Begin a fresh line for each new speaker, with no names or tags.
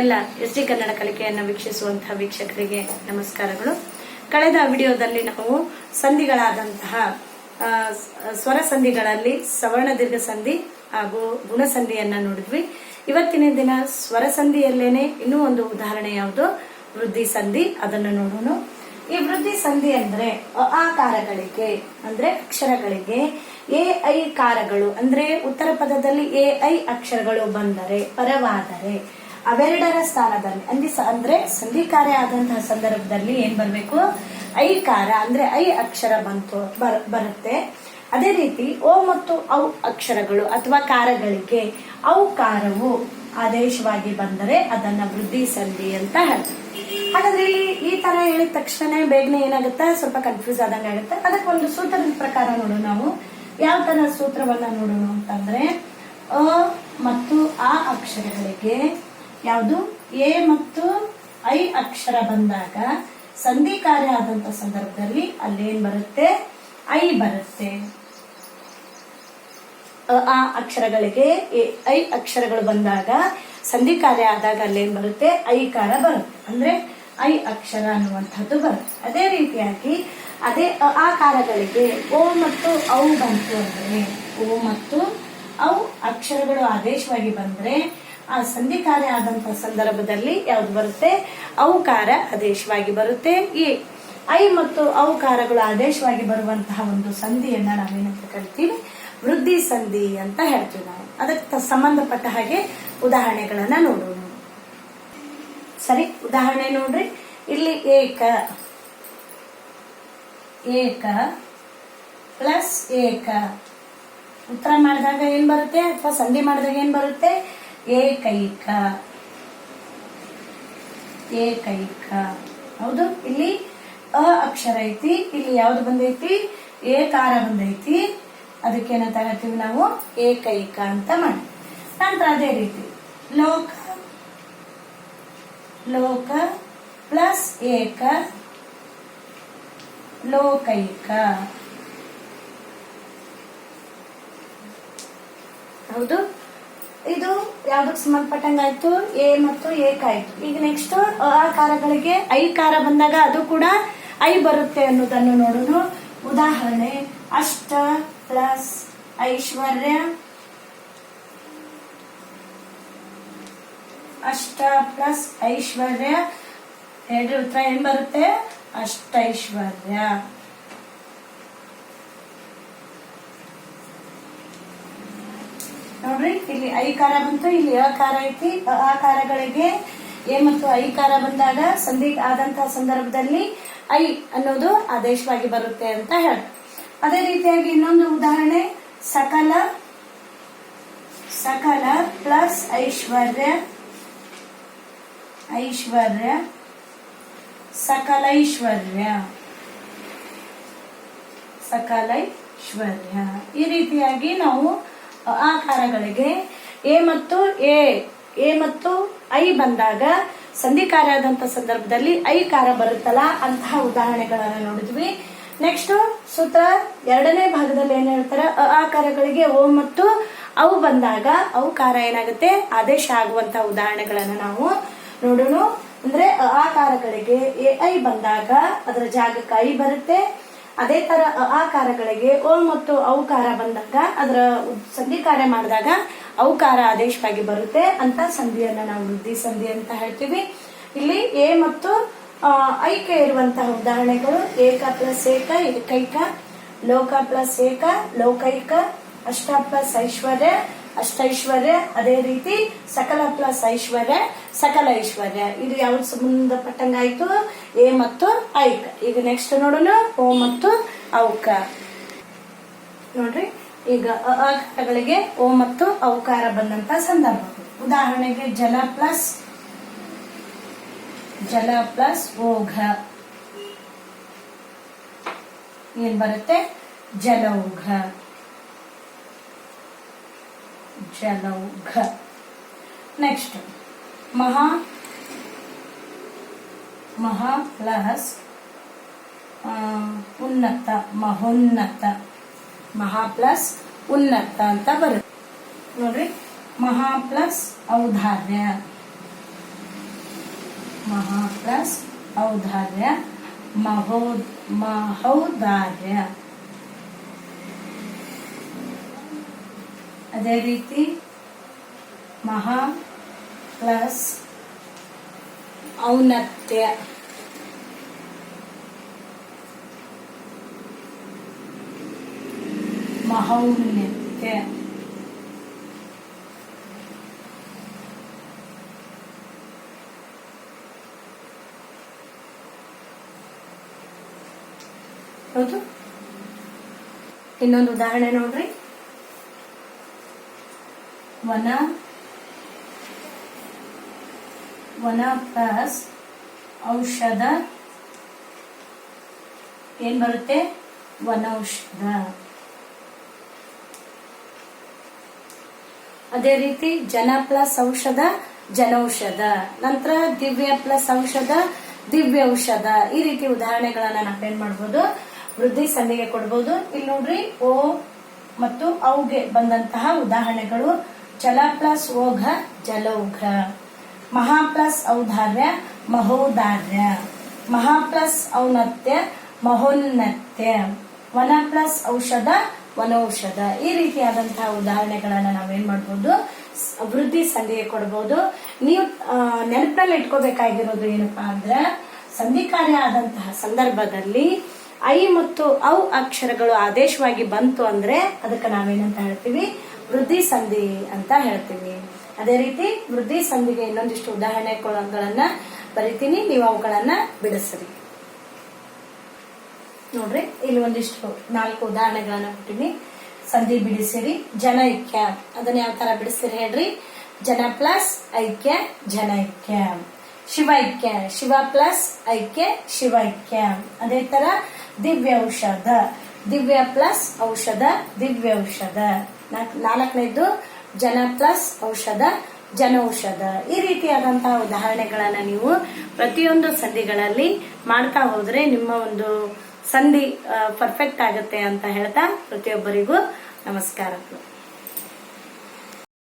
ಎಲ್ಲ S D Kannada ಕಲಿಕೆಯನ್ನು ವೀಕ್ಷಿಸುವಂತಹ ವೀಕ್ಷಕರಿಗೆ ನಮಸ್ಕಾರಗಳು. ಕಳೆದ ವಿಡಿಯೋದಲ್ಲಿ ನಾವು ಸಂಧಿಗಳಾದಂತಹ ಸ್ವರ ಸಂಧಿಗಳಲ್ಲಿ ಸವರ್ಣ ದೀರ್ಘ ಸಂಧಿ ಹಾಗೂ ಗುಣಸಂಧಿಯನ್ನ ನೋಡಿದ್ವಿ. ಇವತ್ತಿನ ದಿನ ಸ್ವರ ಸಂಧಿಯಲ್ಲೇನೆ ಇನ್ನೂ ಒಂದು ಉದಾಹರಣೆ ಯಾವುದು, ವೃದ್ಧಿ ಸಂಧಿ. ಅದನ್ನು ನೋಡೋಣ. ಈ ವೃದ್ಧಿ ಸಂಧಿ ಅಂದ್ರೆ ಆಕಾರಗಳಿಗೆ ಅಂದ್ರೆ ಅಕ್ಷರಗಳಿಗೆ ಎ ಕಾರಗಳು ಅಂದ್ರೆ ಉತ್ತರ ಪದದಲ್ಲಿ ಎ ಅಕ್ಷರಗಳು ಬಂದರೆ ಪರವಾದರೆ ಅವೆರಡರ ಸ್ಥಾನದಲ್ಲಿ ಅಂದ್ರೆ ಸಂಧಿಕಾರ್ಯ ಆದಂತಹ ಸಂದರ್ಭದಲ್ಲಿ ಏನ್ ಬರ್ಬೇಕು, ಐಕಾರ ಅಂದ್ರೆ ಅಕ್ಷರ ಬರುತ್ತೆ. ಅದೇ ರೀತಿ ಓ ಮತ್ತು ಔ ಅಕ್ಷರಗಳು ಅಥವಾ ಕಾರಗಳಿಗೆ ಔಕಾರವು ಆದೇಶವಾಗಿ ಬಂದರೆ ಅದನ್ನ ವೃದ್ಧಿ ಸಂಧಿ ಅಂತ ಹೇಳ್ತಾರೆ. ಹಾಗಾದ್ರೆ ಇಲ್ಲಿ ಈ ತರ ಹೇಳಿದ ತಕ್ಷಣ ಬೇಗನೆ ಏನಾಗುತ್ತೆ, ಸ್ವಲ್ಪ ಕನ್ಫ್ಯೂಸ್ ಆದಂಗೆ ಆಗುತ್ತೆ. ಅದಕ್ಕೆ ಒಂದು ಸೂತ್ರದ ಪ್ರಕಾರ ನೋಡೋಣ. ನಾವು ಯಾವ ತರ ಸೂತ್ರವನ್ನ ನೋಡೋಣ ಅಂತಂದ್ರೆ, ಅ ಮತ್ತು ಆ ಅಕ್ಷರಗಳಿಗೆ ಯಾವುದು ಎ ಮತ್ತು ಐ ಅಕ್ಷರ ಬಂದಾಗ ಸಂಧಿ ಕಾರ್ಯ ಆದಂತ ಸಂದರ್ಭದಲ್ಲಿ ಅಲ್ಲೇನ್ ಬರುತ್ತೆ, ಐ ಬರುತ್ತೆ. ಆ ಅಕ್ಷರಗಳಿಗೆ ಐ ಅಕ್ಷರಗಳು ಬಂದಾಗ ಸಂಧಿ ಕಾರ್ಯ ಆದಾಗ ಅಲ್ಲೇನ್ ಬರುತ್ತೆ, ಐಕಾರ ಬರುತ್ತೆ. ಅಂದ್ರೆ ಐ ಅಕ್ಷರ ಅನ್ನುವಂಥದ್ದು ಬರುತ್ತೆ. ಅದೇ ರೀತಿಯಾಗಿ ಅದೇ ಆಕಾರಗಳಿಗೆ ಓ ಮತ್ತು ಔ ಬಂತು ಅಂದ್ರೆ, ಓ ಮತ್ತು ಔ ಅಕ್ಷರಗಳು ಆದೇಶವಾಗಿ ಬಂದ್ರೆ ಆ ಸಂಧಿ ಕಾರ್ಯ ಆದಂತಹ ಸಂದರ್ಭದಲ್ಲಿ ಯಾವ್ದು ಬರುತ್ತೆ, ಔಕಾರ ಆದೇಶವಾಗಿ ಬರುತ್ತೆ. ಈ ಐ ಮತ್ತು ಔಕಾರಗಳು ಆದೇಶವಾಗಿ ಬರುವಂತಹ ಒಂದು ಸಂಧಿಯನ್ನ ನಾವೇನಂತ ಕರಿತೀವಿ, ವೃದ್ಧಿ ಸಂಧಿ ಅಂತ ಹೇಳ್ತೀವಿ ನಾವು. ಅದಕ್ಕೆ ಸಂಬಂಧಪಟ್ಟ ಹಾಗೆ ಉದಾಹರಣೆಗಳನ್ನ ನೋಡೋಣ. ಸರಿ, ಉದಾಹರಣೆ ನೋಡ್ರಿ. ಇಲ್ಲಿ ಏಕ ಪ್ಲಸ್ ಏಕ ಉತ್ತರ ಮಾಡಿದಾಗ ಏನ್ ಬರುತ್ತೆ, ಅಥವಾ ಸಂಧಿ ಮಾಡಿದಾಗ ಏನ್ ಬರುತ್ತೆ, ಏಕೈಕ. ಹೌದು, ಇಲ್ಲಿ ಅ ಅಕ್ಷರ ಐತಿ, ಇಲ್ಲಿ ಯಾವ್ದು ಬಂದೈತಿ, ಏಕಾರ ಬಂದೈತಿ. ಅದಕ್ಕೇನಂತ ಹೇಳ್ತೀವಿ ನಾವು, ಏಕೈಕ ಅಂತ ಮಾಡಿ. ನಂತರ ಅದೇ ರೀತಿ ಲೋಕ ಪ್ಲಸ್ ಏಕ ಲೋಕೈಕ. ಹೌದು, ಇದು ಯಾವ್ದಕ್ ಸಂಬಂಧಪಟ್ಟಂಗಾಯ್ತು, ಎ ಮತ್ತು ಏಕ ಆಯ್ತು. ಈಗ ನೆಕ್ಸ್ಟ್ ಆಕಾರಗಳಿಗೆ ಐಕಾರ ಬಂದಾಗ ಅದು ಕೂಡ ಐ ಬರುತ್ತೆ ಅನ್ನೋದನ್ನು ನೋಡೋಣ. ಉದಾಹರಣೆ, ಅಷ್ಟ ಪ್ಲಸ್ ಐಶ್ವರ್ಯ, ಅಷ್ಟ ಪ್ಲಸ್ ಐಶ್ವರ್ಯ, ಎರಡರ ಉತ್ತರ ಏನ್ ಬರುತ್ತೆ, ಅಷ್ಟೈಶ್ವರ್ಯ. ನೋಡ್ರಿ, ಇಲ್ಲಿ ಐಕಾರ ಬಂತು, ಇಲ್ಲಿ ಅಕಾರ ಐತಿ. ಆಕಾರಗಳಿಗೆ ಎ ಮತ್ತು ಐಕಾರ ಬಂದಾಗ ಸಂಧಿ ಆದಂತಹ ಸಂದರ್ಭದಲ್ಲಿ ಐ ಅನ್ನೋದು ಆದೇಶವಾಗಿ ಬರುತ್ತೆ ಅಂತ ಹೇಳಿ. ಅದೇ ರೀತಿಯಾಗಿ ಇನ್ನೊಂದು ಉದಾಹರಣೆ, ಸಕಲ ಪ್ಲಸ್ ಐಶ್ವರ್ಯ ಸಕಲೈಶ್ವರ್ಯ. ಈ ರೀತಿಯಾಗಿ ನಾವು ಆಕಾರಗಳಿಗೆ ಎ ಮತ್ತು ಐ ಬಂದಾಗ ಸಂಧಿ ಕಾರ್ಯ ಆದಂತ ಸಂದರ್ಭದಲ್ಲಿ ಐಕಾರ ಬರುತ್ತಲ್ಲ, ಅಂತಹ ಉದಾಹರಣೆಗಳನ್ನ ನೋಡಿದ್ವಿ. ನೆಕ್ಸ್ಟ್ ಸೂತ್ರ ಎರಡನೇ ಭಾಗದಲ್ಲಿ ಏನ್ ಹೇಳ್ತಾರೆ, ಆಕಾರಗಳಿಗೆ ಓ ಮತ್ತು ಔ ಬಂದಾಗ ಔಕಾರ ಏನಾಗುತ್ತೆ, ಆದೇಶ ಆಗುವಂತಹ ಉದಾಹರಣೆಗಳನ್ನ ನಾವು ನೋಡೋಣ. ಅಂದ್ರೆ ಆಕಾರಗಳಿಗೆ ಎ ಐ ಬಂದಾಗ ಅದರ ಜಾಗಕ್ಕೆ ಐ ಬರುತ್ತೆ. ಅದೇ ತರ ಆಕಾರಗಳಿಗೆ ಓ ಮತ್ತು ಔಕಾರ ಬಂದಾಗ ಅದರ ಸಂಧಿ ಕಾರ್ಯ ಮಾಡಿದಾಗ ಔಕಾರ ಆದೇಶವಾಗಿ ಬರುತ್ತೆ ಅಂತ ಸಂಧಿಯನ್ನ ನಾವು ವೃದ್ಧಿ ಸಂಧಿ ಅಂತ ಹೇಳ್ತೀವಿ. ಇಲ್ಲಿ ಎ ಮತ್ತು ಐಕ ಇರುವಂತಹ ಉದಾಹರಣೆಗಳು, ಏಕ ಪ್ಲಸ್ ಏಕ ಏಕೈಕ, ಲೋಕ ಪ್ಲಸ್ ಏಕ ಲೋಕೈಕ, ಅಷ್ಟ ಪ್ಲಸ್ ಐಶ್ವರ್ಯ ಅಷ್ಟೈಶ್ವರ್ಯ, ಅದೇ ರೀತಿ ಸಕಲ ಪ್ಲಸ್ ಐಶ್ವರ್ಯ ಸಕಲ ಐಶ್ವರ್ಯ. ಇದು ಯಾವ್ದು ಸಂಬಂಧಪಟ್ಟಂಗಾಯ್ತು, ಎ ಮತ್ತು ಐಕ. ಈಗ ನೆಕ್ಸ್ಟ್ ನೋಡೋಣ, ಓ ಮತ್ತು ಔಕ. ನೋಡ್ರಿ, ಈಗ ಅಕಾರಗಳಿಗೆ ಓ ಮತ್ತು ಔಕಾರ ಬಂದಂತ ಸಂದರ್ಭ. ಉದಾಹರಣೆಗೆ ಜಲ ಪ್ಲಸ್ ಓಘ ಏನ್ ಬರುತ್ತೆ, ಜಲೌಘ. ನೆಕ್ಸ್ಟ್ ಮಹಾ ಪ್ಲಸ್ ಉನ್ನತ ಮಹೋನ್ನತ. ಮಹಾ ಪ್ಲಸ್ ಉನ್ನತ ಅಂತ ಬರುತ್ತೆ. ನೋಡ್ರಿ, ಮಹಾ ಪ್ಲಸ್ ಔದಾರ್ಯ ಮಹಾ ಪ್ಲಸ್ ಔದಾರ್ಯ ಮಹೌದಾರ್ಯ. ಅದೇ ರೀತಿ ಮಹಾ ಪ್ಲಸ್ ಔನ್ನತ್ಯ. ಮಹೌನ್ನತ್ಯ. ಹೌದು. ಇನ್ನೊಂದು ಉದಾಹರಣೆ ನೋಡ್ರಿ. ವನ ಪ್ಲಸ್ ಔಷಧ ಏನ್ ಬರುತ್ತೆ? ವನೌಷಧ. ಅದೇ ರೀತಿ ಜನ ಪ್ಲಸ್ ಔಷಧ ಜನೌಷಧ. ನಂತರ ದಿವ್ಯ ಪ್ಲಸ್ ಔಷಧ ದಿವ್ಯ ಔಷಧ. ಈ ರೀತಿ ಉದಾಹರಣೆಗಳನ್ನ ನಾವೇನ್ ಮಾಡ್ಬೋದು? ವೃದ್ಧಿ ಸಂಧಿಗೆ ಕೊಡ್ಬೋದು. ಇಲ್ಲಿ ನೋಡ್ರಿ, ಓ ಮತ್ತು ಔಗೆ ಬಂದಂತಹ ಉದಾಹರಣೆಗಳು. ಜಲ ಪ್ಲಸ್ ಓಘ ಜಲೌಘ. ಮಹಾ ಪ್ಲಸ್ ಔದಾರ್ಯ ಮಹೋದಾರ್ಯ. ಮಹಾ ಪ್ಲಸ್ ಔನ್ನತ್ಯ ಮಹೋನ್ನತ್ಯ. ವನ ಪ್ಲಸ್ ಔಷಧ ವನೌಷಧ. ಈ ರೀತಿಯಾದಂತಹ ಉದಾಹರಣೆಗಳನ್ನ ನಾವೇನ್ ಮಾಡ್ಬೋದು? ವೃದ್ಧಿ ಸಂಧಿಗೆ ಕೊಡಬಹುದು. ನೀವು ನೆನಪಿನಲ್ಲಿ ಇಟ್ಕೋಬೇಕಾಗಿರೋದು ಏನಪ್ಪಾ ಅಂದ್ರೆ, ಸಂಧಿ ಕಾರ್ಯ ಆದಂತಹ ಸಂದರ್ಭದಲ್ಲಿ ಐ ಮತ್ತು ಔ ಅಕ್ಷರಗಳು ಆದೇಶವಾಗಿ ಬಂತು ಅಂದ್ರೆ ಅದಕ್ಕೆ ನಾವೇನಂತ ಹೇಳ್ತೀವಿ? ವೃದ್ಧಿ ಸಂಧಿ ಅಂತ ಹೇಳ್ತೀವಿ. ಅದೇ ರೀತಿ ವೃದ್ಧಿ ಸಂಧಿಗೆ ಇನ್ನೊಂದಿಷ್ಟು ಉದಾಹರಣೆಗಳನ್ನ ಬರಿತೀನಿ, ನೀವು ಅವುಗಳನ್ನ ಬಿಡಿಸ್ರಿ. ನೋಡ್ರಿ, ಇಲ್ಲಿ ಒಂದಿಷ್ಟು 4 ಉದಾಹರಣೆಗಳನ್ನ ಕೊಟ್ಟಿನಿ. ಸಂಧಿ ಬಿಡಿಸಿರಿ. ಜನ ಐಕ್ಯ, ಅದನ್ನ ಯಾವ ತರ ಬಿಡಿಸ್ತೀರಿ ಹೇಳ್ರಿ? ಜನ ಪ್ಲಸ್ ಐಕ್ಯ ಜನೈಕ್ಯ. ಶಿವೈಕ್ಯ, ಶಿವ ಪ್ಲಸ್ ಐಕ್ಯ ಶಿವೈಕ್ಯ. ಅದೇ ತರ ದಿವ್ಯ ಔಷಧ, ದಿವ್ಯ ಪ್ಲಸ್ ಔಷಧ ದಿವ್ಯ ಔಷಧ. 4ನೇದು ಜನ ಪ್ಲಸ್ ಔಷಧ ಜನೌಷಧ. ಈ ರೀತಿಯಾದಂತಹ ಉದಾಹರಣೆಗಳನ್ನ ನೀವು ಪ್ರತಿಯೊಂದು ಸಂಧಿಗಳಲ್ಲಿ ಮಾಡ್ತಾ ಹೋದ್ರೆ ನಿಮ್ಮ ಒಂದು ಸಂಧಿ ಪರ್ಫೆಕ್ಟ್ ಆಗುತ್ತೆ ಅಂತ ಹೇಳ್ತಾ ಪ್ರತಿಯೊಬ್ಬರಿಗೂ ನಮಸ್ಕಾರಗಳು.